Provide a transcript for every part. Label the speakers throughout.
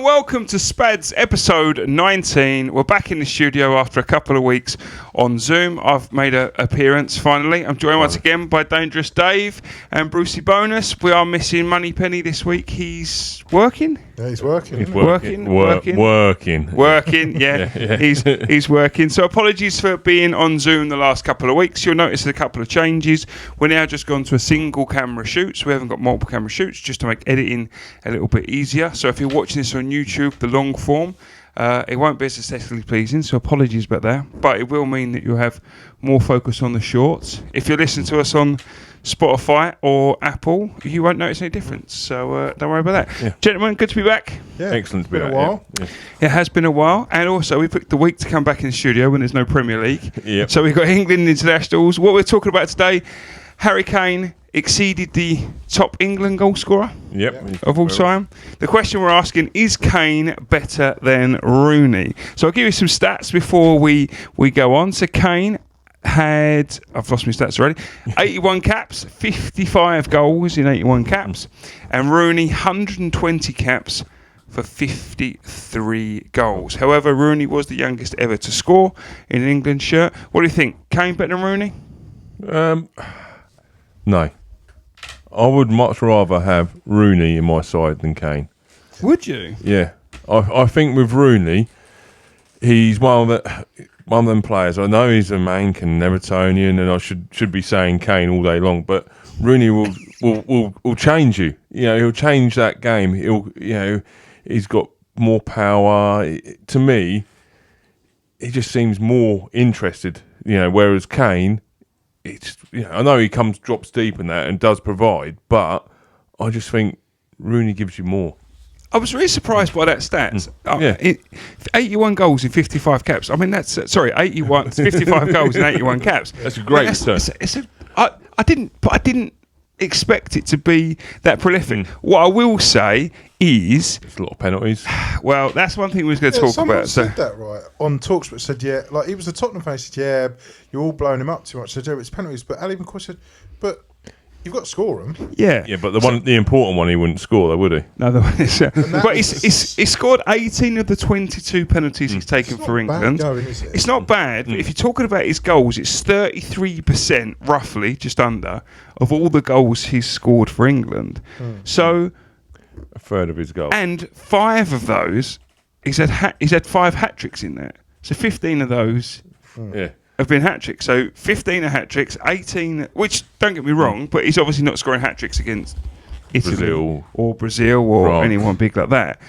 Speaker 1: welcome to SPADS episode 19. We're back in the studio after a couple of weeks on Zoom. I've made an appearance finally. I'm joined once again by Dangerous Dave and Brucey Bonus. We are missing Moneypenny this week. He's working.
Speaker 2: Yeah, he's working.
Speaker 1: He's working. Yeah. He's working. So apologies for being on Zoom the last couple of weeks. You'll notice a couple of changes. We're now just gone to a single camera shoot, so we haven't got multiple camera shoots, just to make editing a little bit easier. So if you're watching this on YouTube, the long form, it won't be as aesthetically pleasing, so apologies about that. But it will mean that you'll have more focus on the shorts. If you're listening to us on Spotify or Apple, you won't notice any difference. So don't worry about that. Yeah. Gentlemen, good to be back.
Speaker 2: Yeah,
Speaker 3: excellent to be back.
Speaker 2: Been a while.
Speaker 3: Yeah.
Speaker 1: It has been a while. And also, we picked the week to come back in the studio when there's no Premier League.
Speaker 3: Yep.
Speaker 1: So we've got England internationals. What we're talking about today, Harry Kane exceeded the top England goal scorer of all time. The question we're asking, is Kane better than Rooney? So I'll give you some stats before we go on. So Kane had, I've lost my stats already, 81 caps, 55 goals in 81 caps, and Rooney 120 caps for 53 goals. However, Rooney was the youngest ever to score in an England shirt. What do you think? Kane better than Rooney?
Speaker 3: No. I would much rather have Rooney in my side than Kane.
Speaker 1: Would you?
Speaker 3: Yeah. I think with Rooney, he's one of them players. I know he's a Manc and Evertonian, and I should be saying Kane all day long, but Rooney will change you. You know, he'll change that game. He's got more power. To me, he just seems more interested. You know, whereas Kane, I know he drops deep in that and does provide, but I just think Rooney gives you more.
Speaker 1: I was really surprised by that stats. 81 goals in 55 caps. I mean, that's 55 goals in 81 caps.
Speaker 3: That's a great return.
Speaker 1: I didn't expect it to be that prolific. What I will say is,
Speaker 3: there's a lot of penalties.
Speaker 1: Well, that's one thing we was going to talk about.
Speaker 2: Someone said that right on Talksport. Said like he was the Tottenham fan. He said you're all blowing him up too much. Said it's penalties, but Ali McCoy said, but you've got to score them.
Speaker 1: Yeah,
Speaker 3: but the important one he wouldn't score though, would he?
Speaker 1: No, but he scored 18 of the 22 penalties he's taken for England. It's not bad, but if you're talking about his goals, it's 33% roughly, just under, of all the goals he's scored for England. So
Speaker 3: a third of his goals, and 5 of those he's had 5 hat tricks in there. So 15 of those have been hat tricks. So 15 are hat tricks, 18, which don't get me wrong, but he's obviously not scoring hat tricks against Italy or Brazil or France, anyone big like that.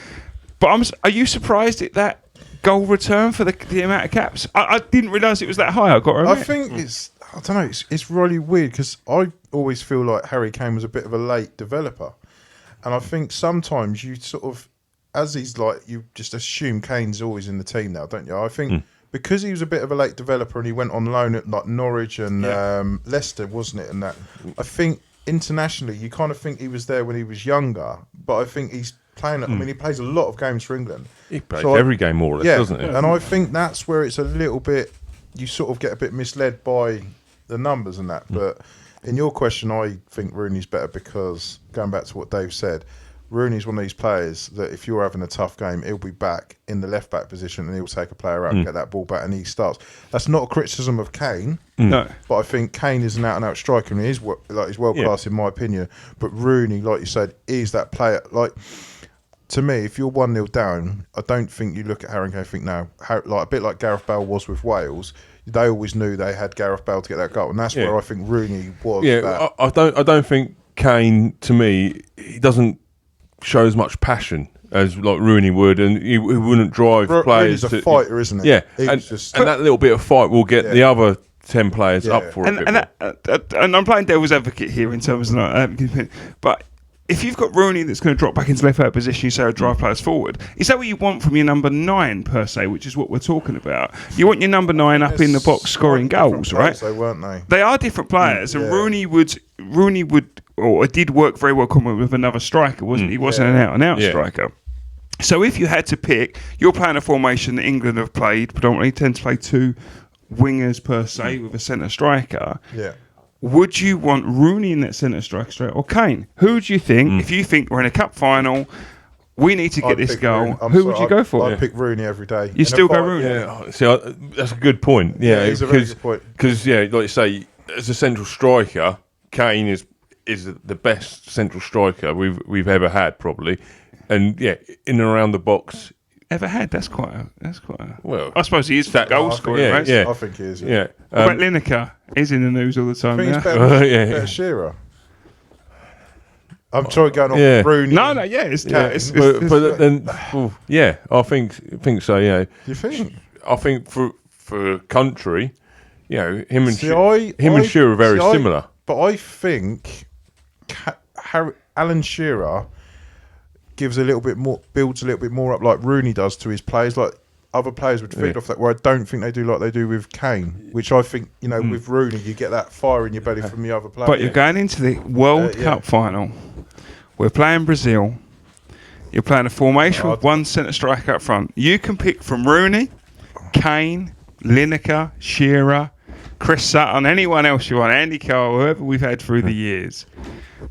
Speaker 3: But are you surprised at that goal return for the amount of caps? I didn't realise it was that high. I
Speaker 2: think I don't know. It's really weird because I always feel like Harry Kane was a bit of a late developer. And I think sometimes you sort of, as he's like, you just assume Kane's always in the team now, don't you? I think because he was a bit of a late developer and he went on loan at like Norwich and Leicester, wasn't it? And that, I think internationally, you kind of think he was there when he was younger, but I think he's playing. I mean, he plays a lot of games for England.
Speaker 3: He plays every game more or less, doesn't he?
Speaker 2: And I think that's where it's a little bit, you sort of get a bit misled by the numbers and that, but. In your question, I think Rooney's better because, going back to what Dave said, Rooney's one of these players that if you're having a tough game, he'll be back in the left-back position and he'll take a player out and get that ball back and he starts. That's not a criticism of Kane,
Speaker 1: no.
Speaker 2: But I think Kane is an out-and-out striker and he's world-class in my opinion. But Rooney, like you said, is that player. Like, to me, if you're 1-0 down, I don't think you look at Harry Kane and think, no, like a bit like Gareth Bale was with Wales. They always knew they had Gareth Bale to get that goal, and that's where I think Rooney was.
Speaker 3: Yeah, I don't think Kane, to me, he doesn't show as much passion as like Rooney would, and he wouldn't drive players.
Speaker 2: Rooney's a fighter, isn't he?
Speaker 3: Yeah, and that little bit of fight will get the other 10 players up for it.
Speaker 1: And I'm playing devil's advocate here in terms of but. If you've got Rooney that's going to drop back into left-back position, you say, drive players forward. Is that what you want from your number 9, per se, which is what we're talking about? You want your number 9 up in the box scoring goals, right?
Speaker 2: They weren't they?
Speaker 1: They are different players, and Rooney would, or did work very well with another striker, wasn't he? He wasn't an out-and-out striker. So if you had to pick, you're playing a formation that England have played, predominantly tend to play 2 wingers, per se, with a centre striker.
Speaker 2: Yeah.
Speaker 1: Would you want Rooney in that centre striker straight or Kane? Who do you think, if you think we're in a cup final, we need to get
Speaker 2: I'd
Speaker 1: this
Speaker 2: pick
Speaker 1: goal.
Speaker 2: Rooney.
Speaker 1: Who would you go for?
Speaker 2: I'd pick Rooney every day.
Speaker 1: You still go Rooney?
Speaker 3: Yeah, see, that's a good point. Yeah,
Speaker 2: it's a very good point.
Speaker 3: Because like you say, as a central striker, Kane is the best central striker we've ever had, probably. And in and around the box.
Speaker 1: Ever had? That's quite a.
Speaker 3: Well,
Speaker 1: I suppose he is that goal scorer, right?
Speaker 3: Yeah,
Speaker 2: I think he is.
Speaker 3: Yeah.
Speaker 1: What about Lineker? He's in the news all the time.
Speaker 2: I think
Speaker 1: Now.
Speaker 2: he's better Shearer. I'm trying going off Rooney.
Speaker 1: No, I
Speaker 3: think so. Yeah.
Speaker 2: You think?
Speaker 3: I think for country, him and Shearer are very similar.
Speaker 2: But I think Alan Shearer builds a little bit more up like Rooney does to his players. Like other players would feed off that, where I don't think they do like they do with Kane. Which I think with Rooney, you get that fire in your belly from the other players.
Speaker 1: But you're going into the World Cup final. We're playing Brazil. You're playing a formation with one centre striker up front. You can pick from Rooney, Kane, Lineker, Shearer, Chris Sutton, anyone else you want, Andy Cole, whoever we've had through the years.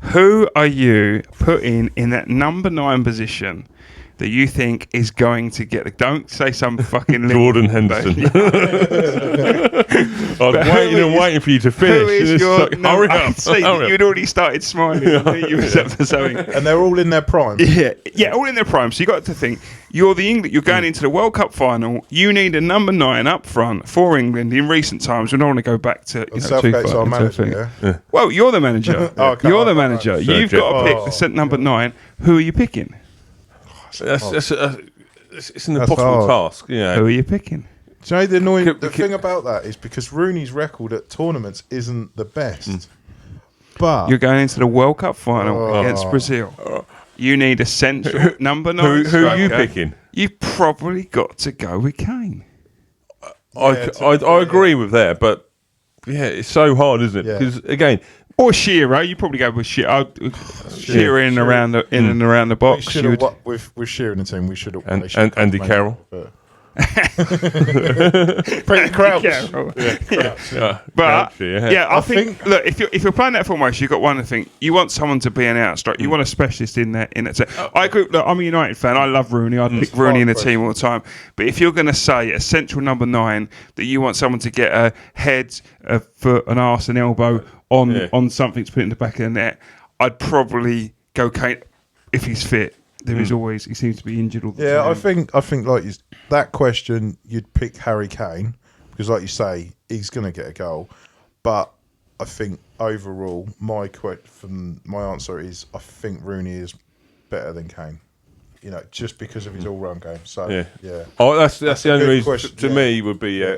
Speaker 1: Who are you putting in that number 9 position that you think is going to get it? Don't say some fucking
Speaker 3: Jordan Henderson. I was waiting for you to finish.
Speaker 1: Who is your
Speaker 3: hurry
Speaker 1: I
Speaker 3: up.
Speaker 1: could see that you'd already started smiling. You was up for something.
Speaker 2: And they're all in their prime.
Speaker 1: Yeah, all in their prime. So you got to think you're going into the World Cup final. You need a number 9 up front for England in recent times. We don't want to go back to
Speaker 2: Southgate's our manager. Yeah?
Speaker 1: Well, you're the manager. You're the manager.
Speaker 2: Right.
Speaker 1: You've got to pick the number 9. Who are you picking?
Speaker 3: It's an impossible task. Yeah.
Speaker 1: Who are you picking?
Speaker 2: Do you know the annoying thing about that is because Rooney's record at tournaments isn't the best. But
Speaker 1: you're going into the World Cup final against Brazil. You need a central number 9
Speaker 3: Who are you picking?
Speaker 1: You've probably got to go with Kane.
Speaker 3: I agree with that, but it's so hard, isn't it? Because again,
Speaker 1: or Shearer, you probably go with Shearer. Shearer in and around the box.
Speaker 2: With Shearer in the team, we should have.
Speaker 3: And Andy Carroll.
Speaker 2: Pretty Crouch.
Speaker 1: I think look, if you're playing that formation, you've got one thing. You want someone to be an outstrike. You want a specialist in that. I agree. Look, I'm a United fan. I love Rooney. I'd pick Rooney in the team all the time. But if you're going to say a central number 9 that you want someone to get a head, a foot, an arse, an elbow on something to put in the back of the net, I'd probably go Kane if he's fit. There is always, he seems to be injured all the time.
Speaker 2: I think like that question, you'd pick Harry Kane because, like you say, he's going to get a goal. But I think overall, my answer is I think Rooney is better than Kane. Just because of his all-round game. So yeah.
Speaker 3: Oh, that's the only reason question, to me would be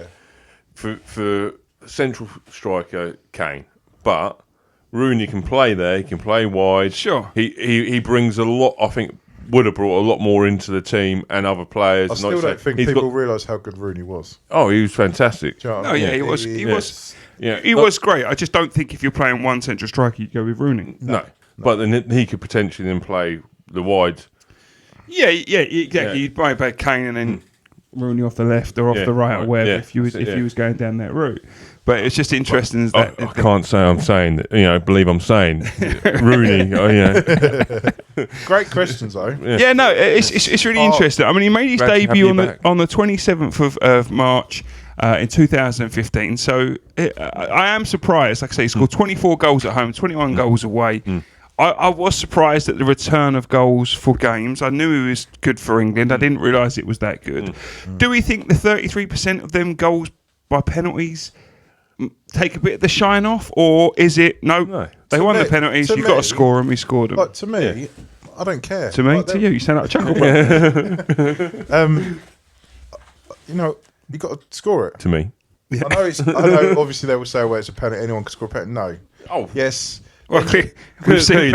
Speaker 3: for central striker Kane, but Rooney can play there. He can play wide.
Speaker 1: Sure.
Speaker 3: He brings a lot. I think would have brought a lot more into the team and other players.
Speaker 2: I still don't think people realise how good Rooney was.
Speaker 3: Oh, he was fantastic.
Speaker 2: You know
Speaker 1: he was great. I just don't think if you're playing one central striker, you'd go with Rooney.
Speaker 3: No. But then he could potentially then play the wide.
Speaker 1: Yeah, exactly. Yeah. You'd buy back Kane and then Rooney off the left or off the right or wherever if he was going down that route. But it's just interesting
Speaker 3: I can't say I'm saying that. Believe I'm saying Rooney.
Speaker 2: Great questions though.
Speaker 1: It's really interesting. I mean, he made his debut on the 27th of March in 2015. So I am surprised. Like I say, he scored 24 goals at home, 21 goals away. I was surprised at the return of goals for games. I knew he was good for England. I didn't realise it was that good. Do we think the 33% of them goals by penalties take a bit of the shine off, or is it no? They won the penalties. You've got to score them. We scored them.
Speaker 2: Like, to me, I don't care.
Speaker 1: To me, to you sound like a chuckle.
Speaker 2: You got to score it.
Speaker 3: To me,
Speaker 2: I know. Obviously, they will say, "Well, it's a penalty. Anyone can score a penalty." No.
Speaker 3: Oh,
Speaker 2: yes.
Speaker 1: Well, we've seen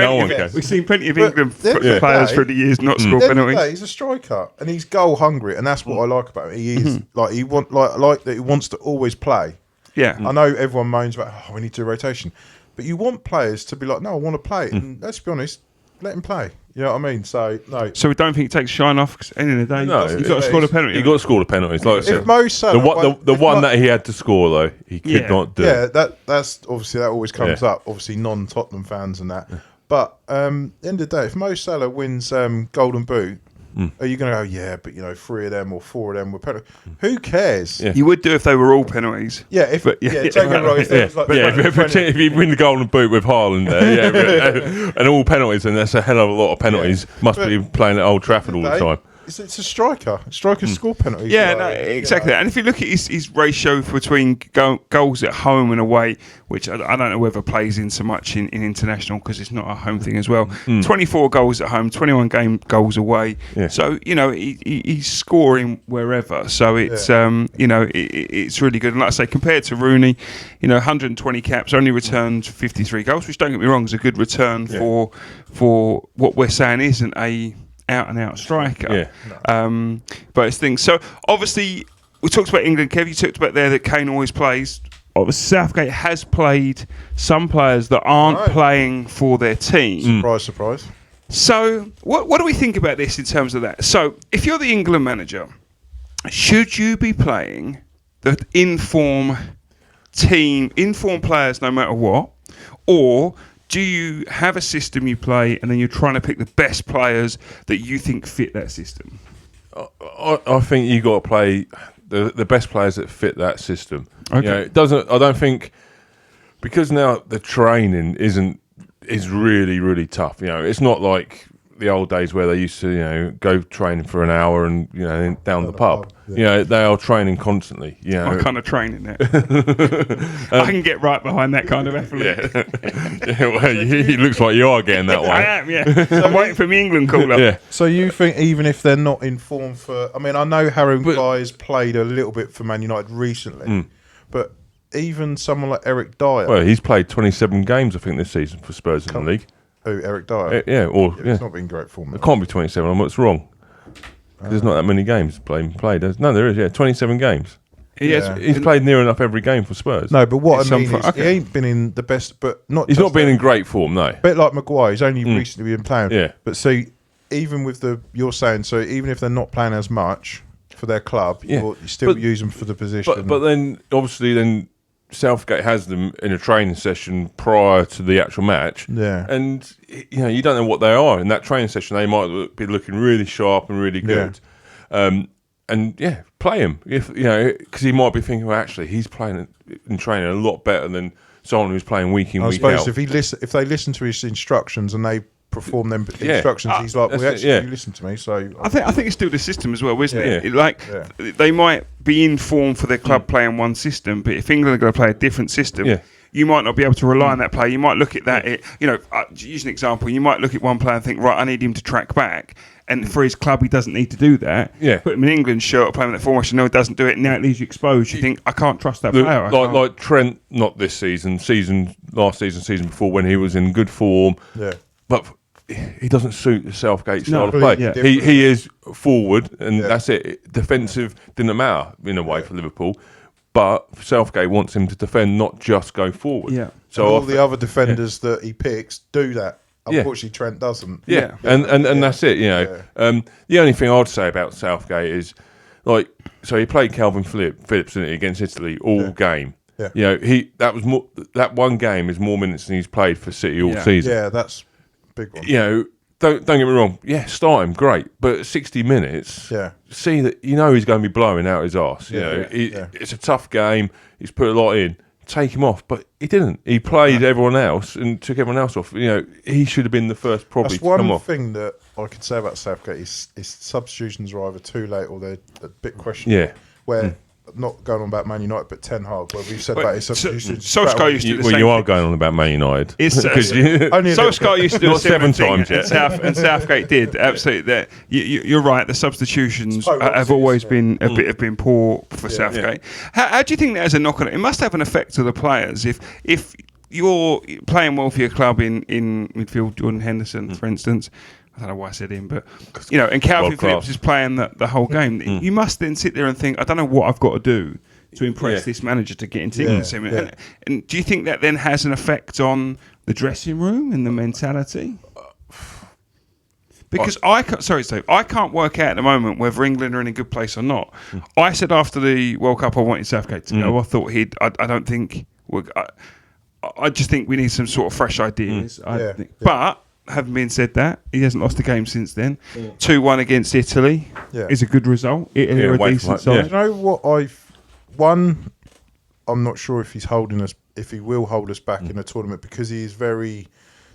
Speaker 1: plenty of England players through the years not score penalties.
Speaker 2: He's a striker and he's goal hungry, and that's what I like about him. He is he wants to always play.
Speaker 1: Yeah,
Speaker 2: I know everyone moans about we need to do rotation, but you want players to be like, no, I want to play. And let's be honest, let him play. You know what I mean? So no.
Speaker 1: So we don't think it takes shine off. Because at the end of the day, you've got to score the penalty.
Speaker 3: He got to score the penalties. Like
Speaker 2: if Mo Salah,
Speaker 3: the one that he had to score though, he could not do.
Speaker 2: Yeah, that's obviously that always comes up. Obviously, non-Tottenham fans and that. But at the end of the day, if Mo Salah wins Golden Boot, are you going to go, yeah, but 3 of them or 4 of them were penalties? Who cares?
Speaker 1: Yeah. You would do if they were all penalties.
Speaker 2: Yeah, don't get me wrong.
Speaker 3: If you win the Golden Boot with Haaland there, and all penalties, then that's a hell of a lot of penalties. Must be playing at Old Trafford all the time.
Speaker 2: It's a striker. Strikers score penalties.
Speaker 1: Yeah, no, exactly. And if you look at his ratio between goals at home and away, which I don't know whether plays in so much in international because it's not a home thing as well. 24 goals at home, 21 goals away. Yeah. So he's scoring wherever. So it's it's really good. And like I say, compared to Rooney, 120 caps, only returned 53 goals, which don't get me wrong is a good return for what we're saying isn't a out and out striker. But it's things. So obviously we talked about England. Kev, you talked about there that Kane always plays. Obviously Southgate has played some players that aren't playing for their team.
Speaker 2: Surprise.
Speaker 1: So what do we think about this in terms of that? So if you're the England manager, should you be playing the inform players no matter what, or do you have a system you play and then you're trying to pick the best players that you think fit that system?
Speaker 3: I think you got to play the best players that fit that system.
Speaker 1: Okay.
Speaker 3: It doesn't. I don't think because now the training is really, really tough. It's not like the old days where they used to go training for an hour and down the pub. They are training constantly.
Speaker 1: I'm kind of training it. I can get right behind that kind of athlete.
Speaker 3: Well, it looks like you are getting that way.
Speaker 1: I am. Yeah. So I'm waiting for my England call up.
Speaker 3: Yeah.
Speaker 2: So you think even if they're not in form for, I mean, I know Harry Guy's played a little bit for Man United recently, but even someone like Eric Dyer.
Speaker 3: Well, he's played 27 games I think this season for Spurs in the league.
Speaker 2: Who, Eric Dyer?
Speaker 3: It's
Speaker 2: not been great form.
Speaker 3: It can't be 27. What's wrong? There's not that many games played. No, there is. 27 games. He's played near enough every game for Spurs.
Speaker 2: No, but what I mean is he ain't been in the best, but not.
Speaker 3: He's not been in great form, no.
Speaker 2: A bit like Maguire, he's only recently been playing.
Speaker 3: Yeah.
Speaker 2: But see, even with you're saying, so even if they're not playing as much for their club, you still use them for the position.
Speaker 3: But then, obviously, Southgate has them in a training session prior to the actual match.
Speaker 2: Yeah.
Speaker 3: And, you don't know what they are. In that training session, they might be looking really sharp and really good. Play him. Because he might be thinking, well, actually, he's playing and training a lot better than someone who's playing week in, week out. I
Speaker 2: suppose if they listen to his instructions and they perform them instructions, he's like, well, actually, you listen to me. So
Speaker 1: I think it's still the system as well, isn't it? They might be in form for their club playing one system, but if England are going to play a different system, you might not be able to rely on that player. You might look at that. Use an example. You might look at one player and think, right, I need him to track back. And for his club, he doesn't need to do that. Yeah. Put him in England's shirt, playing with that formation. No, he doesn't do it. Now it leaves you exposed. You think, I can't trust that player.
Speaker 3: Like Trent, not this season, last season before when he was in good form. Yeah. But he doesn't suit the Southgate style of play. Yeah. He is forward, and that's it. Defensive didn't matter in a way for Liverpool. But Southgate wants him to defend, not just go forward. Yeah.
Speaker 2: So all the other defenders that he picks do that. Unfortunately, Trent doesn't.
Speaker 3: Yeah. And that's it. The only thing I'd say about Southgate is, so he played Calvin Phillips against Italy all game. Yeah. That one game is more minutes than he's played for City all season.
Speaker 2: Yeah, that's a big one.
Speaker 3: Don't get me wrong. Yeah, start him, great. But at 60 minutes, see that he's going to be blowing out his arse. It's a tough game. He's put a lot in. Take him off, but he didn't. He played everyone else and took everyone else off. He should have been the first probably to come off.
Speaker 2: That's one thing that I could say about Southgate is substitutions are either too late or they're a bit questionable. Yeah. Where not going on about Man United, but Ten Hag, where we've said about his substitutions.
Speaker 1: Solskjaer used to do the same
Speaker 3: you are going on about Man United.
Speaker 1: Solskjaer used to do
Speaker 3: not 7 times yet.
Speaker 1: And Southgate did absolutely. You're right. The substitutions have always been have been poor for Southgate. How do you think that has a knock on it? It must have an effect to the players if you're playing well for your club in midfield. Jordan Henderson, for instance. I don't know why I said him, but and Calvin Phillips is playing the whole game. You must then sit there and think, I don't know what I've got to do to impress this manager to get into England team. And do you think that then has an effect on the dressing room and the mentality? Because I can't work out at the moment whether England are in a good place or not. I said after the World Cup I wanted Southgate to go. I thought I don't think I just think we need some sort of fresh ideas. But having been said that, he hasn't lost a game since then. 2-1 against Italy is a good result. Italy are a decent side.
Speaker 2: You know what I'm not sure if he will hold us back in the tournament, because he is very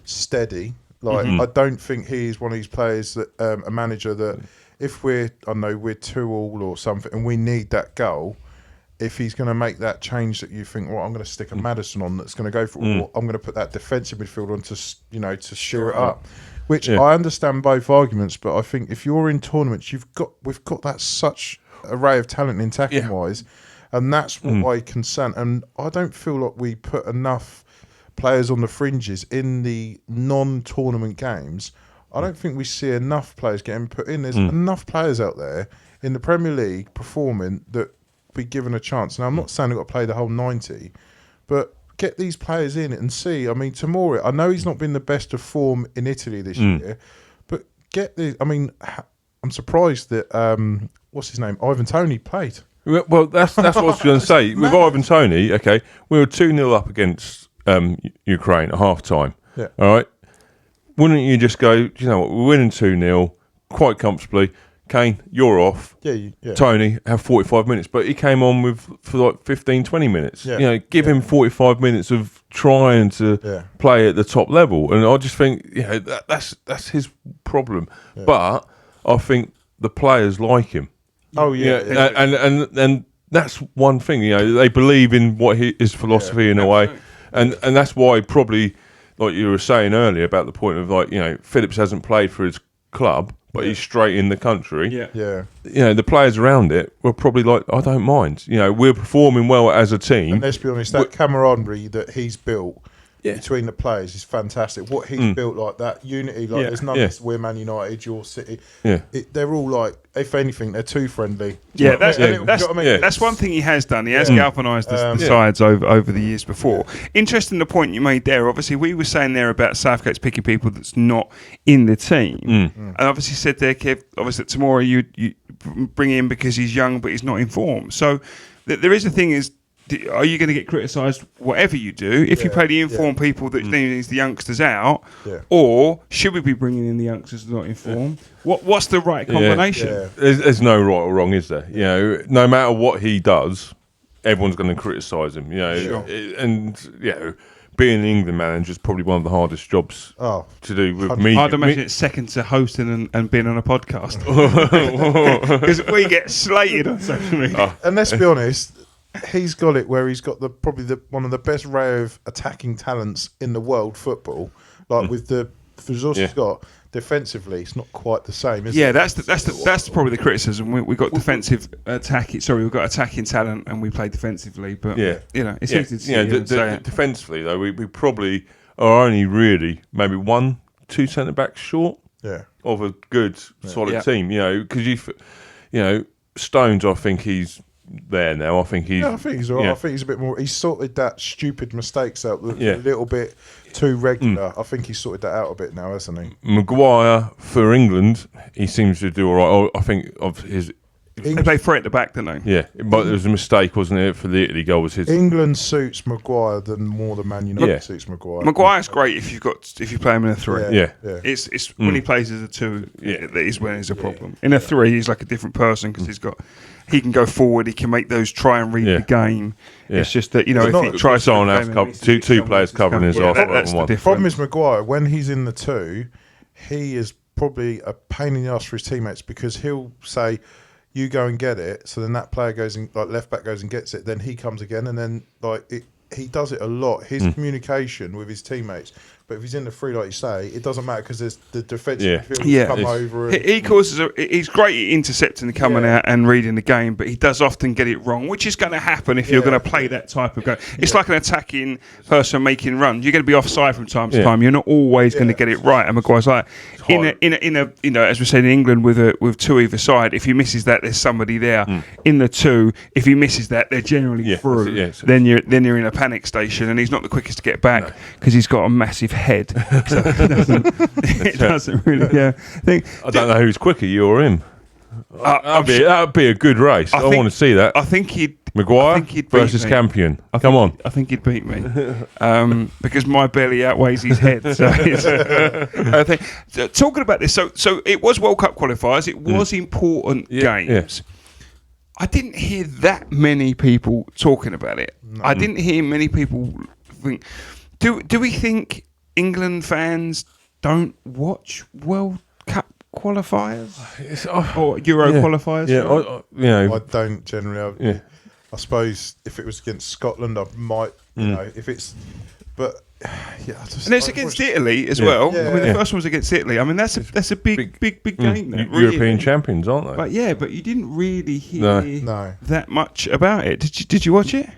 Speaker 2: steady. Like I don't think he's one of these players that a manager that if we're 2-2 or something and we need that goal, if he's going to make that change that you think, well, I'm going to stick a Maddison on that's going to go for it, or I'm going to put that defensive midfielder on to shear it up. Which I understand both arguments, but I think if you're in tournaments, we've got that such array of talent in attacking wise, and that's what I concern. And I don't feel like we put enough players on the fringes in the non-tournament games. I don't think we see enough players getting put in. There's enough players out there in the Premier League performing that be given a chance. Now, I'm not saying they've got to play the whole 90, but get these players in and see. I mean, Tomori, I know he's not been the best of form in Italy this year, but I'm surprised that, what's his name, Ivan Toney played.
Speaker 3: Well, that's what I was going to say. With Ivan Toney, okay, we were 2-0 up against Ukraine at half-time. Yeah. All right? Wouldn't you just go, you know what, we're winning 2-0 quite comfortably. Kane, you're off. Tony, have 45 minutes. But he came on for like 15, 20 minutes. Yeah. You know, give him 45 minutes of trying to play at the top level. And I just think, that's his problem. Yeah. But I think the players like him.
Speaker 2: Oh, yeah.
Speaker 3: And that's one thing, you know, they believe in what his philosophy in a way. And that's why probably, like you were saying earlier about the point of, like, you know, Phillips hasn't played for his club, but he's straight in the country. Yeah. You know, the players around it were probably like, I don't mind. You know, we're performing well as a team.
Speaker 2: And let's be honest, that camaraderie that he's built between the players is fantastic. What he's built, like that unity, like there's none of this, we're Man United, your City. Yeah. They're all like, if anything, they're too friendly.
Speaker 1: Yeah, that's one thing he has done. He has galvanised the sides over the years before. Interesting the point you made there. Obviously, we were saying there about Southgate's picking people that's not in the team. And obviously said there, Kev, obviously tomorrow you bring him because he's young but he's not informed. So there is a thing is, are you going to get criticised whatever you do if you play the informed people that leaves the youngsters out, or should we be bringing in the youngsters that are not informed? What's the right combination?
Speaker 3: There's no right or wrong, is there? You know, no matter what he does, everyone's going to criticise him. You know, and you know, being an England manager is probably one of the hardest jobs to do with me.
Speaker 1: I'd imagine it's second to hosting and being on a podcast, because we get slated on social media.
Speaker 2: And let's be honest, he's got it where he's got probably one of the best array of attacking talents in the world football. Like with the resources he's got defensively, it's not quite the same. Is it?
Speaker 1: That's probably the criticism. We got defensive attacking. Sorry, we've got attacking talent and we play defensively. But you know, it's easy to see.
Speaker 3: Defensively though, we probably are only really maybe 1-2 centre backs short. Of a good solid team. You know, because you know, Stones, I think he's there now. I think he's
Speaker 2: all right. I think he's a bit more. He's sorted that stupid mistakes out. A little bit too regular. I think he's sorted that out a bit now, hasn't he?
Speaker 3: Maguire for England, he seems to do all right. I think of his.
Speaker 1: They play three at the back, don't they?
Speaker 3: Yeah, but there was a mistake, wasn't it? For the Italy goal was his.
Speaker 2: England suits Maguire more than Man United suits Maguire.
Speaker 1: Maguire's great if you play him in a 3.
Speaker 3: Yeah.
Speaker 1: It's when he plays as a 2 that is when there's a problem. In a 3, he's like a different person because he can go forward, he can make those try and read the game. It's just that, you know, if he tries
Speaker 3: someone else, two players covering his off.
Speaker 2: That's the problem is Maguire, when he's in the 2, he is probably a pain in the arse for his teammates because he'll say, you go and get it, so then that player goes and like left back goes and gets it, then he comes again, and then he does it a lot. His communication with his teammates. But if he's in the 3, like you say, it doesn't matter because there's the defensive midfielders come over.
Speaker 1: He causes. He's great at intercepting and coming out and reading the game, but he does often get it wrong, which is going to happen if you're going to play that type of game. It's like an attacking person making runs. You're going to be offside from time to time. You're not always going to get it right. And Maguire's like in a you know, as we said in England with 2 either side. If he misses that, there's somebody there in the 2. If he misses that, they're generally through. Then you're in a panic station, and he's not the quickest to get back because he's got a massive head. So it doesn't really.
Speaker 3: I don't know who's quicker, you or him. That'd be a good race. I want to see that.
Speaker 1: I think he'd
Speaker 3: Maguire versus Campion. Come on.
Speaker 1: I think he'd beat me because my belly outweighs his head. So I think talking about this. So it was World Cup qualifiers. It was important games. Yeah. I didn't hear that many people talking about it. No. I didn't hear many people think. Do we think England fans don't watch World Cup qualifiers or Euro qualifiers?
Speaker 3: Yeah,
Speaker 2: I don't generally. I suppose if it was against Scotland, I might. You know, if it's, but. Yeah,
Speaker 1: and it's against Italy as well. I mean, the first one was against Italy. I mean, that's a big game.
Speaker 3: European champions, aren't they?
Speaker 1: But you didn't really hear that much about it. Did you watch it?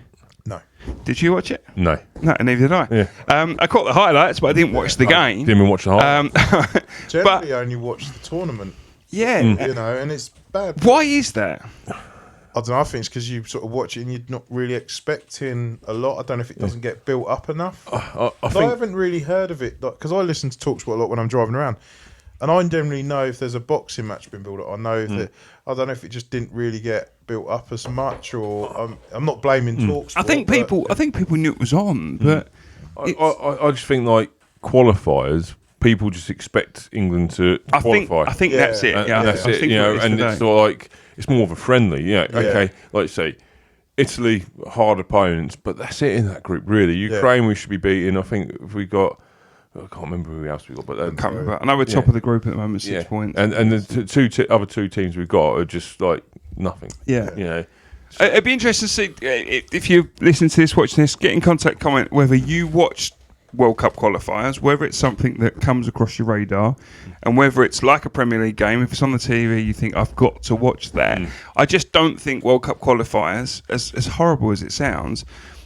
Speaker 2: No.
Speaker 1: Did you watch it?
Speaker 3: No.
Speaker 1: No, neither did I.
Speaker 3: Yeah.
Speaker 1: I caught the highlights, but I didn't watch the game.
Speaker 3: Didn't even watch the highlights.
Speaker 2: Generally, I only watch the tournament.
Speaker 1: Yeah.
Speaker 2: You know, and it's bad.
Speaker 1: Why is that?
Speaker 2: I don't know. I think it's because you sort of watch it and you're not really expecting a lot. I don't know if it doesn't get built up enough. I haven't really heard of it because I listen to TalkSport a lot when I'm driving around, and I generally know if there's a boxing match been built up. I know that I don't know if it just didn't really get built up as much, or I'm not blaming TalkSport.
Speaker 1: I think people knew it was on, but
Speaker 3: I just think like qualifiers. People just expect England to qualify.
Speaker 1: I think that's it.
Speaker 3: That's it. You know, and it's sort of like it's more of a friendly. Yeah. Okay. Like say, Italy hard opponents, but that's it in that group. Really, Ukraine we should be beating. I think if we got, I can't remember who else we got, but I can't remember.
Speaker 1: I know we're top of the group at the moment, 6 points.
Speaker 3: And the other two teams we've got are just like nothing.
Speaker 1: Yeah.
Speaker 3: You know.
Speaker 1: It'd be interesting to see if you listen to this, watching this, get in contact, comment whether you watched World Cup qualifiers, whether it's something that comes across your radar, and whether it's like a Premier League game, if it's on the TV you think I've got to watch that. I just don't think World Cup qualifiers, as horrible as it sounds,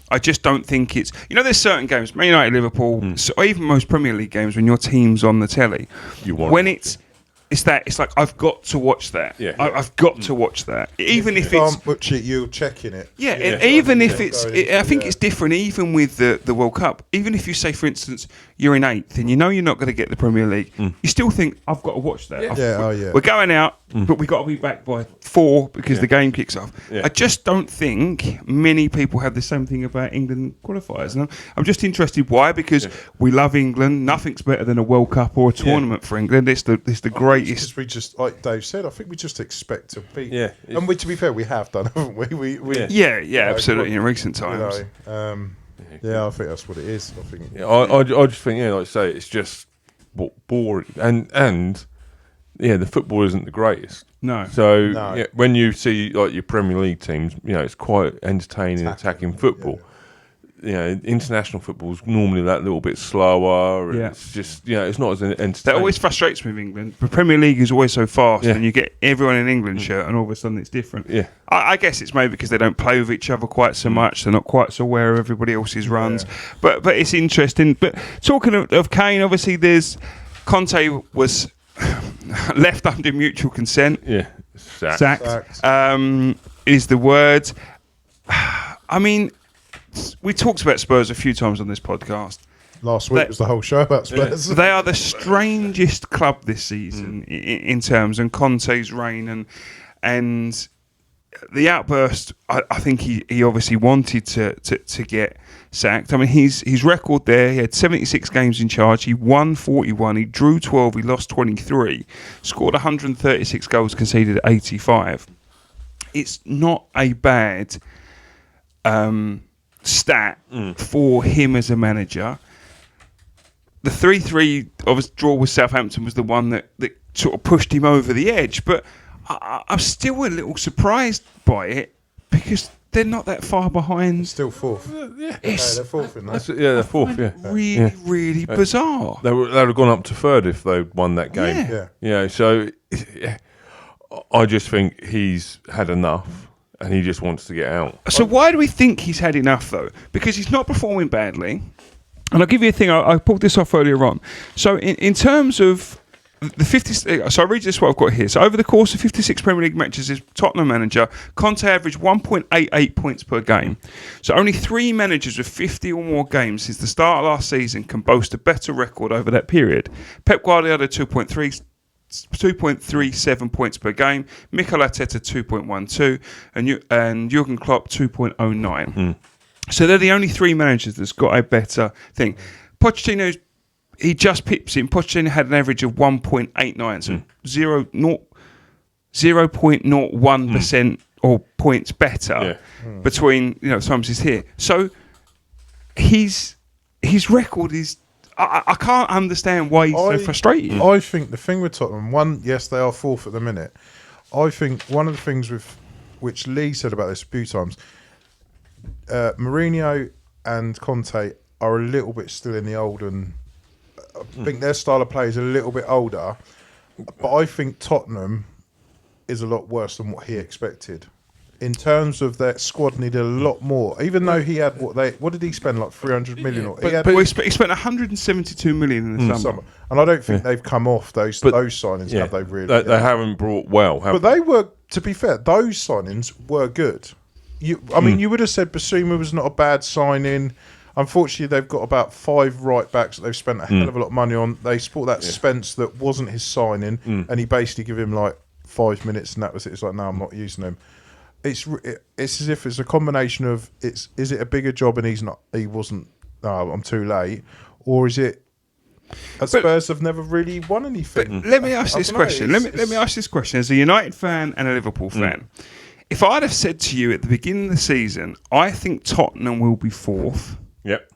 Speaker 1: I just don't think it's, you know, there's certain games, Man United, Liverpool, so even most Premier League games when your team's on the telly, it's like I've got to watch that. I've got to watch that. Even if it's
Speaker 2: can't watch it, you're checking it.
Speaker 1: And even if it's, I think it's different. Even with the World Cup, even if you say, for instance, you're in 8th and you know you're not going to get the Premier League, you still think I've got to watch that. We're going out, but we got to be back by 4 because the game kicks off. I just don't think many people have the same thing about England qualifiers, and I'm just interested why, because we love England. Nothing's better than a World Cup or a tournament for England. It's the greatest.
Speaker 2: Because we just, like Dave said, I think we just expect to beat. And to be fair, we have done, haven't we?
Speaker 1: Absolutely in recent times.
Speaker 2: You know, I think that's what it is. I think.
Speaker 3: I just think, like I say, it's just boring, and the football isn't the greatest.
Speaker 1: No.
Speaker 3: So when you see like your Premier League teams, you know, it's quite entertaining attacking football. You know, international football's normally that little bit slower. It's just, you know, it's not as entertaining.
Speaker 1: That always frustrates me with England. The Premier League is always so fast, and you get everyone in England shirt, and all of a sudden it's different. I guess it's maybe because they don't play with each other quite so much. They're not quite so aware of everybody else's runs. But it's interesting. But talking of Kane, obviously there's Conte was left under mutual consent. Sacked. Is the word. I mean, we talked about Spurs a few times on this podcast.
Speaker 2: Last week was the whole show about Spurs.
Speaker 1: They are the strangest club this season in terms of Conte's reign and the outburst. I think he obviously wanted to get sacked. I mean, his record there, he had 76 games in charge. He won 41. He drew 12. He lost 23. Scored 136 goals, conceded 85. It's not a bad stat for him as a manager. The 3-3 of his draw with Southampton was the one that sort of pushed him over the edge, but I'm still a little surprised by it because they're not that far behind.
Speaker 2: Still fourth.
Speaker 1: They're
Speaker 2: fourth in that.
Speaker 3: They're fourth.
Speaker 1: Really bizarre.
Speaker 3: They would have gone up to third if they won that game. So I just think he's had enough. And he just wants to get out.
Speaker 1: So why do we think he's had enough, though? Because he's not performing badly. And I'll give you a thing. I pulled this off earlier on. So in terms of the 50... So I'll read this what I've got here. So over the course of 56 Premier League matches as Tottenham manager, Conte averaged 1.88 points per game. So only 3 managers with 50 or more games since the start of last season can boast a better record over that period. Pep Guardiola 2.3... 2.37 points per game. Mikel Arteta 2.12, and Jurgen Klopp 2.09. So they're the only three managers that's got a better thing. Pochettino, he just pips in. Pochettino had an average of 1.89, so 0.01% or points better between times he's here. So his record is. I can't understand why he's so frustrated.
Speaker 2: I think the thing with Tottenham, yes, they are fourth at the minute. I think one of the things which Lee said about this a few times, Mourinho and Conte are a little bit still in the old, and I think their style of play is a little bit older. But I think Tottenham is a lot worse than what he expected. In terms of their squad needed a lot more, even though he had what did he spend, like 300 million? He
Speaker 1: spent 172 million in the summer.
Speaker 2: And I don't think they've come off those signings, have they really?
Speaker 3: They haven't brought
Speaker 2: but they were, to be fair, those signings were good. You would have said Basuma was not a bad signing. Unfortunately, they've got about 5 right backs that they've spent a hell of a lot of money on. They bought that Spence that wasn't his signing, and he basically gave him like 5 minutes, and that was it. It's like, no, I'm not using him. It's as if it's a combination of is it a bigger job and he wasn't, no, I'm too late, or is it Spurs have never really won anything?
Speaker 1: Let me ask this question. Let me ask this question as a United fan and a Liverpool fan. If I'd have said to you at the beginning of the season, I think Tottenham will be fourth.
Speaker 3: Yep.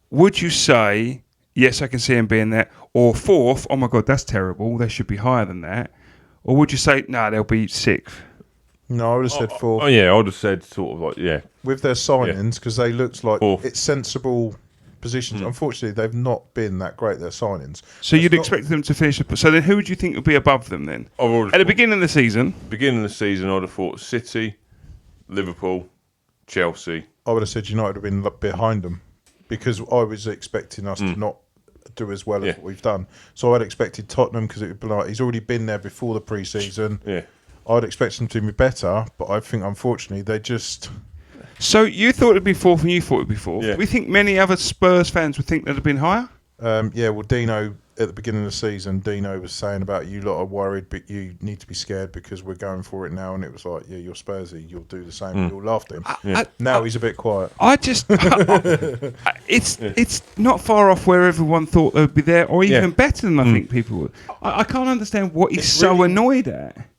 Speaker 1: Would you say, yes, I can see them being there, or fourth, oh my God, that's terrible, they should be higher than that? Or would you say, no, they'll be sixth?
Speaker 2: No, I would have said fourth.
Speaker 3: Oh yeah, I would have said sort of like
Speaker 2: with their signings, because they looked like
Speaker 3: fourth.
Speaker 2: It's sensible positions. Unfortunately, they've not been that great, their signings.
Speaker 1: So you'd expect them to finish. So then, who would you think would be above them then? At the beginning of the season,
Speaker 3: I'd have thought City, Liverpool, Chelsea.
Speaker 2: I would have said United would have been behind them, because I was expecting us to not do as well as what we've done. So I'd expected Tottenham, because it would be like he's already been there before the pre-season.
Speaker 3: Yeah.
Speaker 2: I'd expect them to be better, but I think unfortunately they just.
Speaker 1: So you thought it'd be fourth, and you thought it'd be fourth.
Speaker 3: Yeah.
Speaker 1: Do we think many other Spurs fans would think they'd have been higher?
Speaker 2: Well, Dino at the beginning of the season, Dino was saying about you lot are worried, but you need to be scared because we're going for it now. And it was like, yeah, you're Spursy, you'll do the same. You'll laugh at him. Now he's a bit quiet.
Speaker 1: It's not far off where everyone thought they would be there, or even better than I think people would. I can't understand what he's so annoyed at.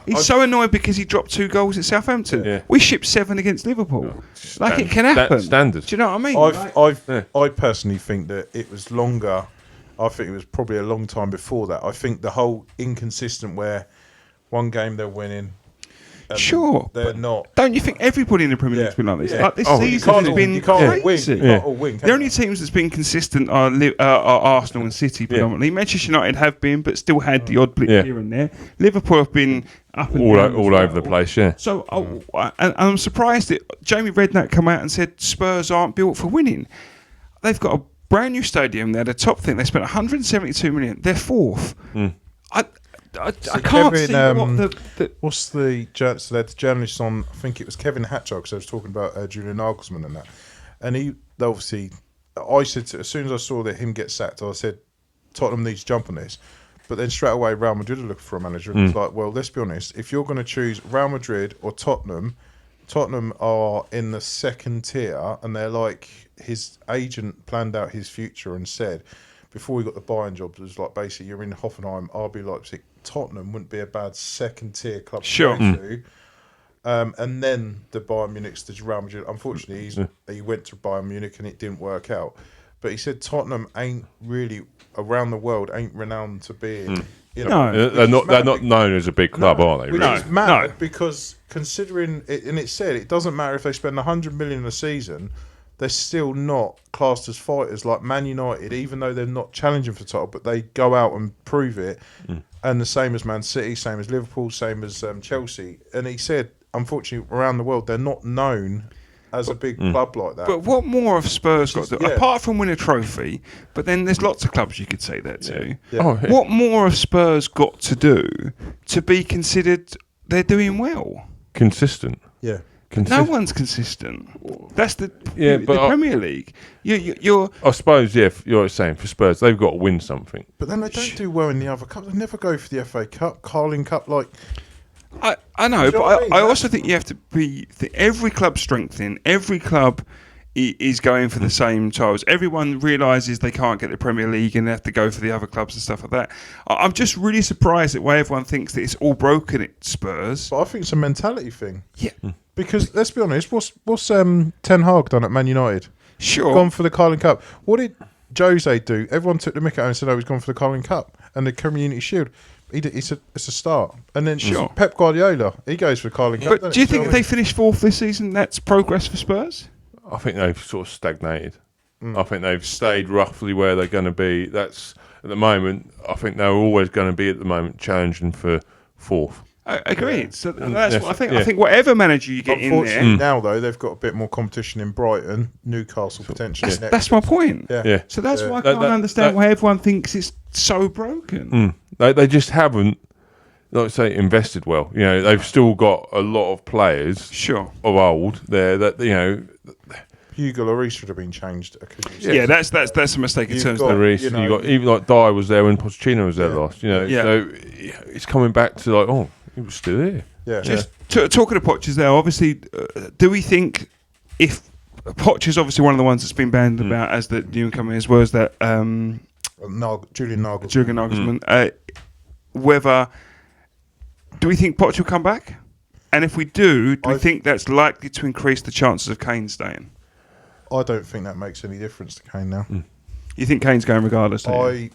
Speaker 1: He's so annoyed because he dropped 2 goals at Southampton. Yeah. We shipped 7 against Liverpool. It can happen.
Speaker 3: Standard.
Speaker 1: Do you know what
Speaker 2: I mean? I personally think that it was longer. I think it was probably a long time before that. I think the whole inconsistent where one game they're winning.
Speaker 1: Sure,
Speaker 2: they're not.
Speaker 1: Don't you think everybody in the Premier League's been like this? Like this season has been crazy.
Speaker 2: You can't all win.
Speaker 1: The only teams that's been consistent are Arsenal and City predominantly. Manchester United have been, but still had the odd blip here and there. Liverpool have been up and down
Speaker 3: all over the place. Yeah.
Speaker 1: So and I'm surprised that Jamie Redknapp come out and said Spurs aren't built for winning. They've got a brand new stadium. They're the top thing. They spent 172 million. They're fourth. I can't see
Speaker 2: what's the journalist on? I think it was Kevin Hatchard, because I was talking about Julian Nagelsmann and that. And I said as soon as I saw that him get sacked, I said Tottenham needs to jump on this. But then straight away, Real Madrid are looking for a manager. And it's like, well, let's be honest. If you're going to choose Real Madrid or Tottenham are in the second tier, and they're like, his agent planned out his future and said, before he got the Bayern job, it was like basically you're in Hoffenheim, RB Leipzig, Tottenham wouldn't be a bad second tier club to go to. And then the Bayern Munich to Real Madrid. Unfortunately, he went to Bayern Munich and it didn't work out. But he said Tottenham ain't really around the world, ain't renowned to being. They're
Speaker 3: not known as a big club, are they?
Speaker 2: Which is mad because considering it, and it said it doesn't matter if they spend 100 million a season. They're still not classed as fighters like Man United, even though they're not challenging for title, but they go out and prove it. And the same as Man City, same as Liverpool, same as Chelsea. And he said, unfortunately, around the world, they're not known as a big club like that.
Speaker 1: But what more have Spurs got to do? Apart from win a trophy, but then there's lots of clubs you could say that to. What more have Spurs got to do to be considered they're doing well?
Speaker 3: Consistent.
Speaker 2: Yeah.
Speaker 1: No one's consistent. That's the Premier League. You're.
Speaker 3: I suppose, you're saying for Spurs, they've got to win something.
Speaker 2: But then they don't do well in the other cup. They never go for the FA Cup, Carling Cup. Like,
Speaker 1: I know, but I also think you have to be. Every club strengthening. Every club is going for the same titles. Everyone realises they can't get the Premier League and they have to go for the other clubs and stuff like that. I'm just really surprised at why everyone thinks that it's all broken at Spurs.
Speaker 2: But I think it's a mentality thing.
Speaker 1: Yeah.
Speaker 2: Because let's be honest, what's Ten Hag done at Man United?
Speaker 1: Sure.
Speaker 2: Gone for the Carling Cup. What did Jose do? Everyone took the mick out and said, "Oh, he's gone for the Carling Cup and the Community Shield." It's a start. And then Pep Guardiola, he goes for the Carling Cup.
Speaker 1: But do you think if they finish fourth this season, that's progress for Spurs?
Speaker 3: I think they've sort of stagnated. I think they've stayed roughly where they're going to be. That's at the moment. I think they're always going to be at the moment challenging for fourth.
Speaker 1: I agree. Yeah. So that's what I think. I think whatever manager you get in there.
Speaker 2: Now though, they've got a bit more competition in Brighton, Newcastle potentially.
Speaker 1: That's my point.
Speaker 2: Yeah.
Speaker 1: So that's why I can't understand why everyone thinks it's so broken.
Speaker 3: They just haven't, like I say, invested well. They've still got a lot of players.
Speaker 1: Sure.
Speaker 3: Of old there that
Speaker 2: Hugo Lloris should have been changed.
Speaker 1: That's a mistake in terms of
Speaker 3: Lloris. You got even like Dyer was there when Pochettino was there last. So it's coming back to like, he was still here.
Speaker 2: Yeah.
Speaker 1: Just talking to Poch is there. Obviously, do we think if Poch is obviously one of the ones that's been banned about as the new incomer as well as that
Speaker 2: Julian Nagelsmann.
Speaker 1: Julian Nagelsmann. Whether do we think Poch will come back? And if we do we think that's likely to increase the chances of Kane staying?
Speaker 2: I don't think that makes any difference to Kane now.
Speaker 1: You think Kane's going regardless?
Speaker 3: I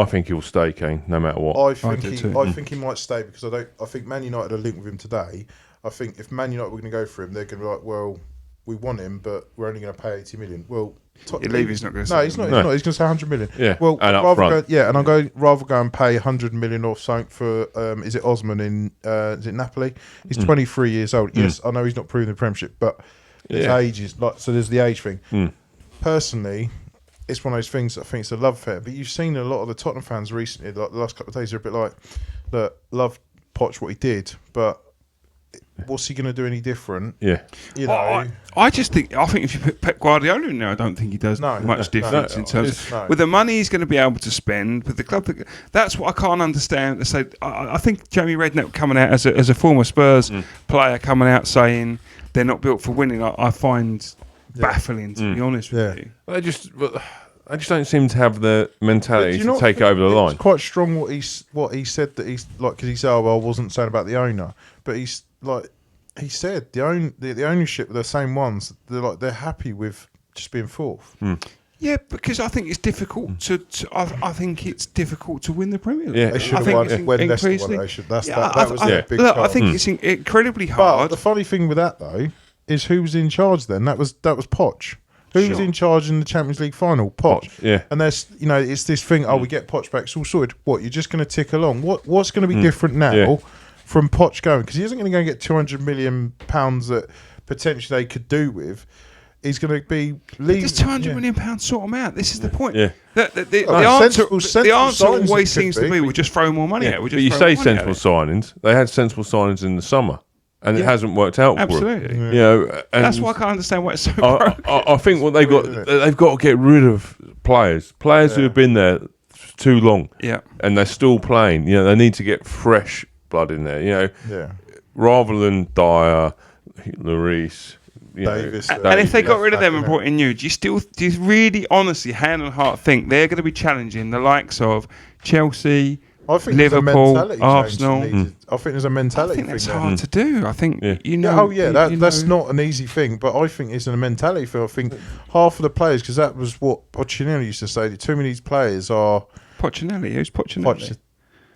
Speaker 3: think he'll stay, Kane, no matter what.
Speaker 2: I think he might stay because I think Man United are linked with him today. I think if Man United were going to go for him, they're going to be like, well, we want him, but we're only going to pay 80 million. Well,
Speaker 1: Levy's not going to say.
Speaker 2: No, he's not. He's not. He's going to say 100 million.
Speaker 3: Yeah.
Speaker 2: Well,
Speaker 3: and
Speaker 2: and I'm going rather go and pay 100 million or something for. Is it Osman in? Is it Napoli? He's 23 years old. Yes, I know he's not proven the Premiership, but his age is like. So there's the age thing. Personally, it's one of those things. I think it's a love affair. But you've seen a lot of the Tottenham fans recently. Like the last couple of days, are a bit like, look, love Poch what he did, but what's he going to do any different?
Speaker 3: Yeah.
Speaker 1: I think if you put Pep Guardiola in there, I don't think he does much difference in terms of with the money he's going to be able to spend with the club. That's what I can't understand. I think Jamie Redknapp coming out as a former Spurs player coming out saying they're not built for winning. I find baffling, to be honest with you.
Speaker 3: I just don't seem to have the mentality to take over the line.
Speaker 2: It's quite strong what he said that he's like, because he said, I wasn't saying about the owner, but he's like, he said the ownership, the same ones, they're happy with just being fourth.
Speaker 1: Yeah, because I think it's difficult I think it's difficult to win the Premier League.
Speaker 2: Yeah, they should have won when Leicester won it. That was a big
Speaker 1: I think it's incredibly hard.
Speaker 2: But the funny thing with that though is who was in charge then? That was Poch. Who was in charge in the Champions League final? Poch.
Speaker 3: Yeah.
Speaker 2: And there's it's this thing. We get Poch back. It's all sorted. What, you're just going to tick along? What's going to be different now from Poch going? Because he isn't going to go and get £200 million that potentially they could do with. He's going to be leaving.
Speaker 1: Does £200 million sort them out? This is the point.
Speaker 3: Yeah.
Speaker 1: The answer always seems to be we'll just throw more money out.
Speaker 3: But you say sensible signings. They had sensible signings in the summer. And it hasn't worked out for them.
Speaker 1: Absolutely. And that's why I can't understand why it's so broken.
Speaker 3: I think what they've got to get rid of players who have been there too long.
Speaker 1: Yeah.
Speaker 3: And they're still playing. They need to get fresh blood in there. Rather than Dyer, Lloris,
Speaker 2: Davis.
Speaker 1: And if they got rid of them and brought in you, do you really honestly, hand on heart, think they're going to be challenging the likes of Chelsea, Liverpool, Arsenal?
Speaker 2: I think there's a mentality thing.
Speaker 1: I think that's hard to do. I think
Speaker 2: that's not an easy thing, but I think it's a mentality thing. I think half of the players, because that was what Pochettino used to say, that too many players are
Speaker 1: Pochettino. Who's Pochettino?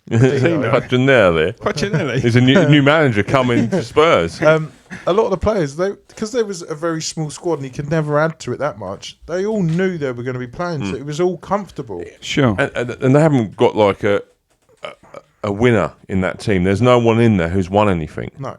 Speaker 3: Pochettino. There's a new manager coming to Spurs.
Speaker 2: A lot of the players, because there was a very small squad and he could never add to it that much, they all knew they were going to be playing, so it was all comfortable.
Speaker 1: Sure.
Speaker 3: And they haven't got like a winner in that team. There's no one in there who's won anything.
Speaker 2: No.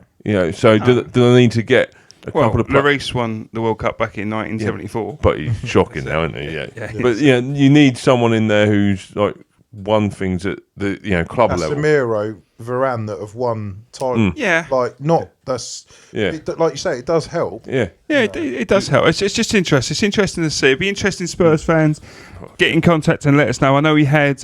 Speaker 3: So do they need to get a couple of
Speaker 1: Lloris won the World Cup back in 1974.
Speaker 3: But he's shocking now, isn't he? Yeah. But you need someone in there who's like won things at the club level.
Speaker 2: Casemiro, Varane that have won title.
Speaker 1: Yeah.
Speaker 2: Like, not, that's, like you say, it does help.
Speaker 3: Yeah.
Speaker 1: Yeah, it does help. It's just interesting. It's interesting to see. It'd be interesting, Spurs fans, get in contact and let us know. I know we had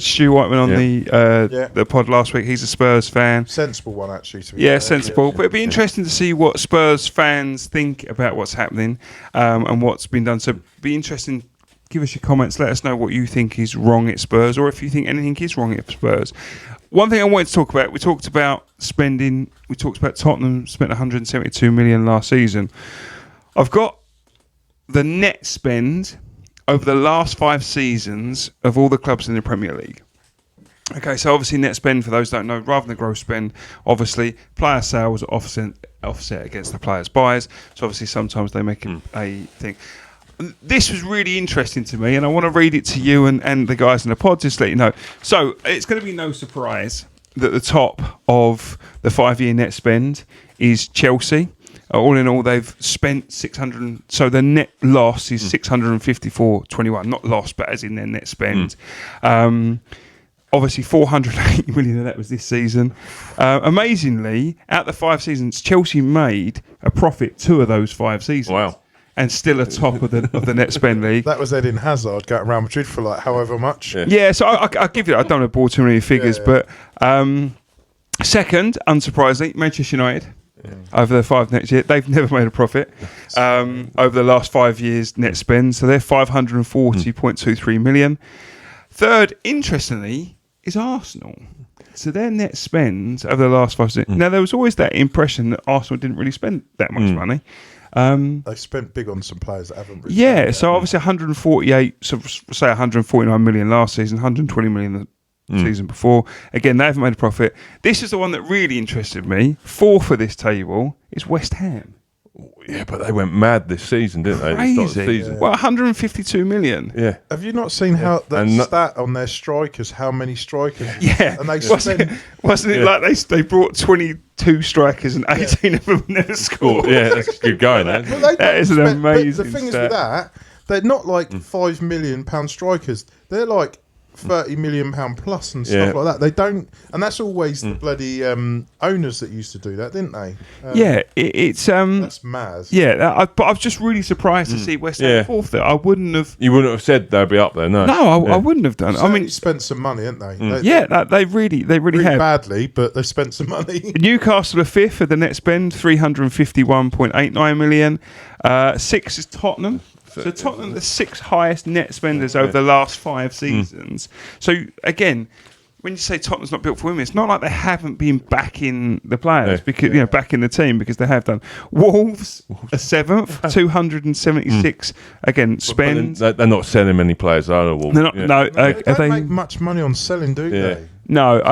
Speaker 1: Stu Whiteman on the pod last week. He's a Spurs fan.
Speaker 2: Sensible one, actually. To be
Speaker 1: Yeah,
Speaker 2: fair.
Speaker 1: sensible. But it'd be interesting to see what Spurs fans think about what's happening and what's been done. So it'd be interesting. Give us your comments. Let us know what you think is wrong at Spurs, or if you think anything is wrong at Spurs. One thing I wanted to talk about, we talked about spending. We talked about Tottenham spent 172 million last season. I've got the net spend over the last 5 seasons of all the clubs in the Premier League. Okay, so obviously net spend, for those who don't know, rather than gross spend, obviously player sales are offset against the players' buys. So obviously sometimes they make a thing. This was really interesting to me, and I want to read it to you and the guys in the pod, just to let you know. So it's going to be no surprise that the top of the 5-year net spend is Chelsea. All in all, they've spent 600. So the net loss is 654.21. Not loss, but as in their net spend. Obviously, 480 million of that was this season. Amazingly, out the 5 seasons, Chelsea made a profit 2 of those 5 seasons.
Speaker 3: Wow.
Speaker 1: And still atop of the net spend league.
Speaker 2: That was Eden Hazard going Real Madrid for like however much.
Speaker 1: Yeah, so I'll give you. I don't want to bore too many figures, but second, unsurprisingly, Manchester United. Over the 5 next year, they've never made a profit over the last 5 years net spend, so they're 540.23 million. Third, interestingly, is Arsenal. So their net spend over the last 5 years. Now there was always that impression that Arsenal didn't really spend that much money.
Speaker 2: They've spent big on some players that haven't really spent
Speaker 1: so obviously 148, so say 149 million last season, 120 million the season before. Again, they haven't made a profit. This is the one that really interested me. 4th for this table is West Ham.
Speaker 3: Yeah, but they went mad this season, didn't they?
Speaker 1: Crazy. Well, 152 million.
Speaker 3: Yeah.
Speaker 2: Have you not seen how that stat on their strikers? How many strikers?
Speaker 1: Yeah.
Speaker 2: And they
Speaker 1: wasn't it like they brought 22 strikers and 18 of them never scored?
Speaker 3: Yeah, that's good going.
Speaker 1: That is an amazing.
Speaker 2: But the thing is with that, they're not like £5 million strikers. They're like £30 million plus and stuff like that. They don't, and that's always the bloody owners that used to do that, didn't they?
Speaker 1: It's
Speaker 2: that's mad.
Speaker 1: Yeah, but I was just really surprised to see West Ham 4th there. I wouldn't have.
Speaker 3: You wouldn't have said they'd be up there, no.
Speaker 1: No, I wouldn't have done.
Speaker 2: I mean, spent some money, haven't they?
Speaker 1: They really have
Speaker 2: badly, but they spent some money.
Speaker 1: Newcastle are 5th for the net spend, 351.89 million. 6th is Tottenham. So Tottenham, the 6th highest net spenders over the last 5 seasons. So again, when you say Tottenham's not built for women, it's not like they haven't been backing the players because backing the team, because they have done. Wolves are 7th, 276 again spend.
Speaker 3: They're not selling many players, are they? Wolves?
Speaker 1: They're not, no,
Speaker 2: they don't make much money on selling, do they?
Speaker 1: No,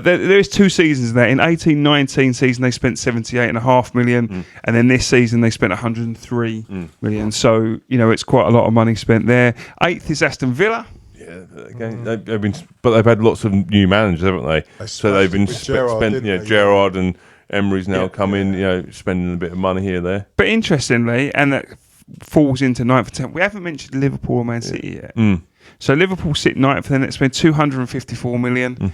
Speaker 1: there is 2 seasons there. In 18-19 season, they spent 78.5 million, and then this season they spent 103 million. So it's quite a lot of money spent there. 8th is Aston Villa.
Speaker 3: Yeah, again, they've had lots of new managers, haven't they? So they've been spent. Gerrard and Emery's now come in, spending a bit of money here there.
Speaker 1: But interestingly, and that falls into 9th and 10th. We haven't mentioned Liverpool or Man City yet. So Liverpool sit 9th, and then spent 254 million.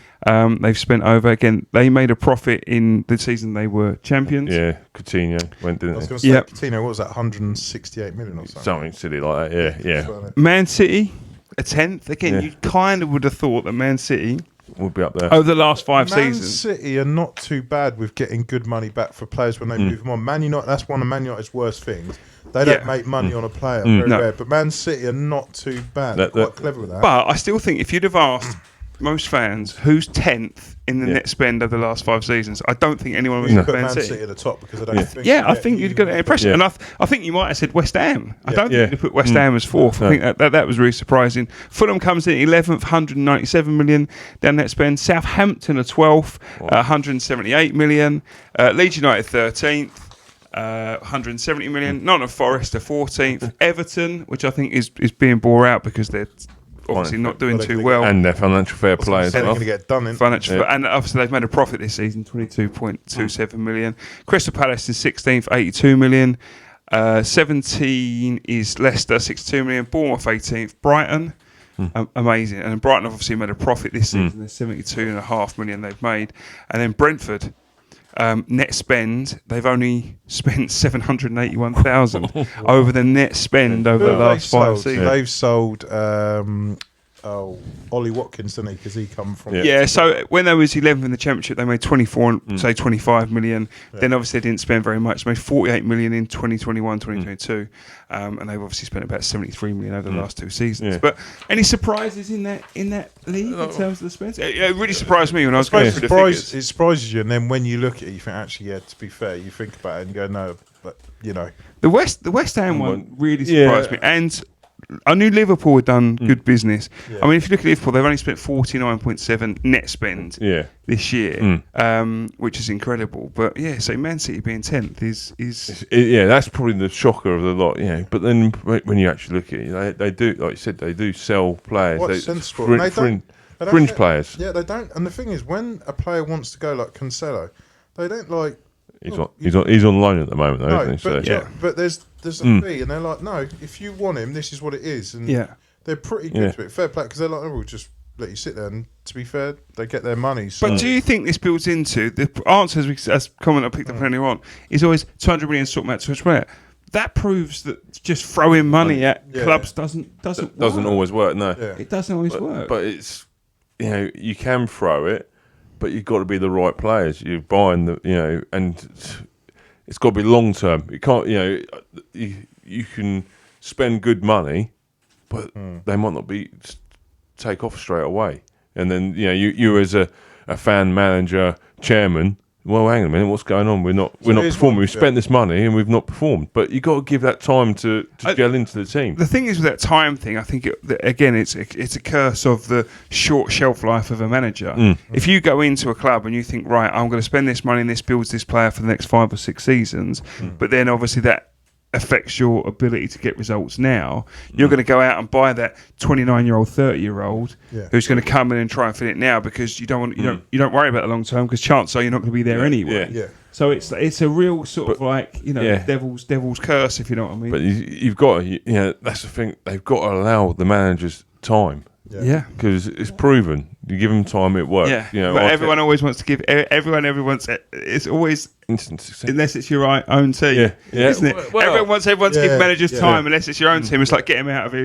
Speaker 1: They've spent over. Again, they made a profit in the season they were champions.
Speaker 3: Yeah, Coutinho went, didn't he?
Speaker 2: I was going to say, Coutinho, what was that, 168 million or something?
Speaker 3: Something silly like that, yeah.
Speaker 1: Man City, a 10th. Again, you kind of would have thought that Man City
Speaker 3: would be up there.
Speaker 1: Over the last 5 seasons.
Speaker 2: Man City are not too bad with getting good money back for players when they move them on. Man United, that's one of Man United's worst things. They don't make money on a player, very rare. But Man City are not too bad. They're quite clever with that.
Speaker 1: But I still think if you'd have asked most fans who's 10th in the net spend over the last 5 seasons, I don't think anyone would have
Speaker 2: put
Speaker 1: Man
Speaker 2: City at the top because I don't think.
Speaker 1: Yeah, I think you'd got an impression, and I think you might have said West Ham. I don't think you'd put West Ham as 4th. I think that was really surprising. Fulham comes in 11th, 197 million down net spend. Southampton are 12th, 178 million. Leeds United 13th. 170 million. Nottingham Forest are 14th. Everton, which I think is being bore out because they're obviously not doing too well,
Speaker 3: and their financial fair play as well.
Speaker 2: They're going to get done in
Speaker 1: and obviously they've made a profit this season, 22.27 million. Crystal Palace is 16th, 82 million. 17 is Leicester, 62 million. Bournemouth 18th. Brighton Amazing. And Brighton have obviously made a profit this season. There's 72.5 million they've made. And then Brentford, net spend, they've only spent 781,000 over the net spend over the last 5 seasons.
Speaker 2: They've sold Ollie Watkins, didn't he? Because he come from...
Speaker 1: Yeah, so when they was 11th in the Championship, they made 24, say 25 million. Yeah. Then obviously they didn't spend very much. They made 48 million in 2021, 2022. And they've obviously spent about 73 million over the last 2 seasons. Yeah. But any surprises in that league in terms of the spends? It really surprised me when I was going through the figures.
Speaker 2: It surprises you, and then when you look at it, you think, actually, yeah, to be fair, you think about it and go, no, but, you know.
Speaker 1: The West Ham one really surprised me. And I knew Liverpool had done good business. Yeah. I mean, if you look at Liverpool, they've only spent 49.7 net spend this year, which is incredible. But yeah, so Man City being 10th is
Speaker 3: that's probably the shocker of the lot. Yeah, but then when you actually look at it, they do, like you said, they do sell players. Fringe players.
Speaker 2: Yeah, they don't. And the thing is, when a player wants to go like Cancelo, they don't like.
Speaker 3: He's on loan at the moment, though, isn't he?
Speaker 2: But, but there's a fee, and they're like, no, if you want him, this is what it is. And they're pretty good to it. Fair play, because they're like, oh, we'll just let you sit there. And to be fair, they get their money. So.
Speaker 1: But do you think this builds into the answer, as comment I picked up earlier on, is always 200 million sort out to a player? That proves that just throwing money at clubs doesn't
Speaker 3: always work. No,
Speaker 1: it doesn't always work.
Speaker 3: But it's you can throw it. But you've got to be the right players. You're buying and it's got to be long term. You can't, you can spend good money, but they might not take off straight away. And then you as a fan, manager, chairman. Well, hang on a minute, what's going on? We're not performing. We've spent this money and we've not performed. But you've got to give that time to gel into the team.
Speaker 1: The thing is with that time thing, I think, it's a curse of the short shelf life of a manager. If you go into a club and you think, right, I'm going to spend this money and this builds this player for the next 5 or 6 seasons, but then obviously that affects your ability to get results now, you're going to go out and buy that 29-year-old, 30-year-old who's going to come in and try and fit it now because you don't worry about the long term because chances are you're not going to be there anyway. Yeah. So it's a real sort of like devil's curse, if you know what I mean.
Speaker 3: But you've got that's the thing, they've got to allow the managers time.
Speaker 1: Yeah,
Speaker 3: because it's proven. You give them time, it works.
Speaker 1: Yeah, but everyone always wants to give. It's always
Speaker 3: instant success
Speaker 1: unless it's your own team. Isn't it? Well, everyone wants to give managers time unless it's your own team. It's like get him out of here.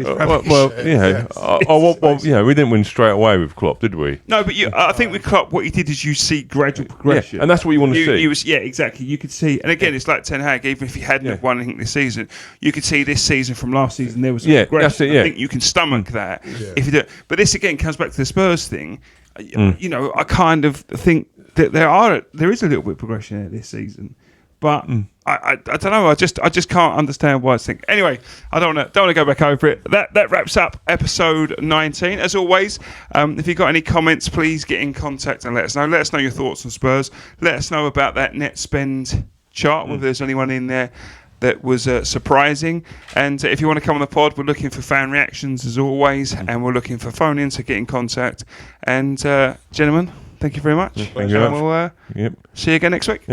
Speaker 3: We didn't win straight away with Klopp, did we?
Speaker 1: No, but I think with Klopp, what you did is you see gradual progression,
Speaker 3: and that's what you want to
Speaker 1: see. Exactly. You could see, and again, it's like Ten Hag. Even if he hadn't won anything this season, you could see this season from last season there was progression.
Speaker 3: That's it.
Speaker 1: I think you can stomach that if you do. But this again comes back to the Spurs thing. I kind of think that there is a little bit of progression there this season, but I don't know. I just can't understand why it's thinking. Anyway, I don't want to go back over it. That wraps up episode 19. As always, if you've got any comments, please get in contact and let us know. Let us know your thoughts on Spurs. Let us know about that net spend chart. Whether there's anyone in there that was surprising. And if you want to come on the pod, we're looking for fan reactions as always, and we're looking for phone-ins, so get in contact. And gentlemen, thank you very much.
Speaker 3: Thank you very much.
Speaker 1: We'll see you again next week.